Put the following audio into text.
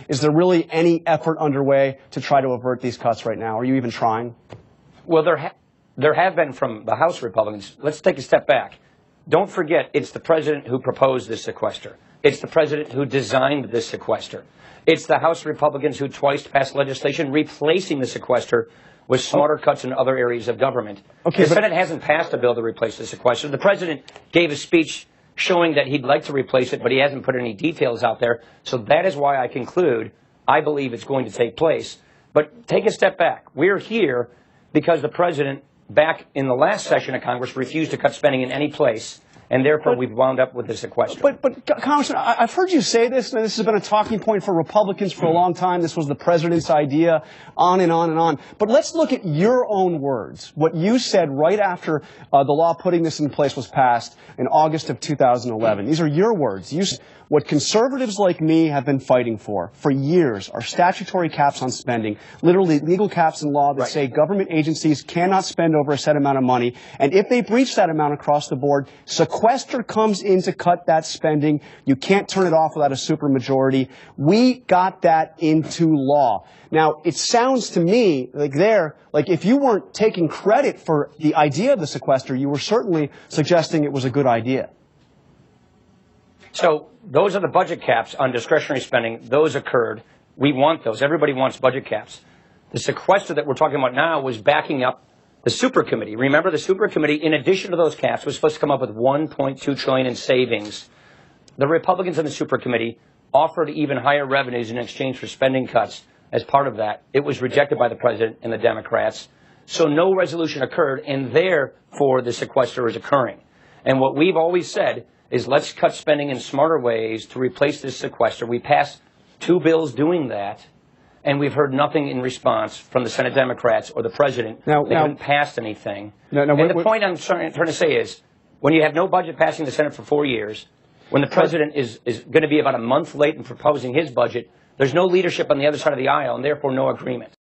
Is there really any effort underway to try to avert these cuts right now? Are you even trying? Well, there have been from the House Republicans. Let's take a step back. Don't forget, it's the president who proposed this sequester. It's the president who designed this sequester. It's the House Republicans who twice passed legislation replacing the sequester with smarter cuts in other areas of government. Okay, the Senate hasn't passed a bill to replace the sequester. The president gave a speech showing that he'd like to replace it, but he hasn't put any details out there. So that is why I conclude I believe it's going to take place. But take a step back. We're here because the president, back in the last session of Congress, refused to cut spending in any place. And therefore, we've wound up with the sequester. But Congressman, I've heard you say this, and this has been a talking point for Republicans for a long time. This was the president's idea, on and on and on. But let's look at your own words. What you said right after the law putting this in place was passed in August of 2011. These are your words. You said, what conservatives like me have been fighting for years are statutory caps on spending, literally legal caps in law that say government agencies cannot spend over a set amount of money. And if they breach that amount across the board, sequester comes in to cut that spending. You can't turn it off without a supermajority. We got that into law. Now, it sounds to me like if you weren't taking credit for the idea of the sequester, you were certainly suggesting it was a good idea. So those are the budget caps on discretionary spending. Those occurred. We want those. Everybody wants budget caps. The sequester that we're talking about now was backing up the super committee. Remember, the super committee, in addition to those caps, was supposed to come up with $1.2 trillion in savings. The Republicans in the super committee offered even higher revenues in exchange for spending cuts as part of that. It was rejected by the president and the Democrats. So no resolution occurred, and therefore the sequester is occurring. And what we've always said is let's cut spending in smarter ways to replace this sequester. We passed 2 bills doing that, and we've heard nothing in response from the Senate Democrats or the president. They haven't passed anything. And the point I'm trying to say is, when you have no budget passing the Senate for 4 years, when the president is going to be about a month late in proposing his budget, there's no leadership on the other side of the aisle, and therefore no agreement.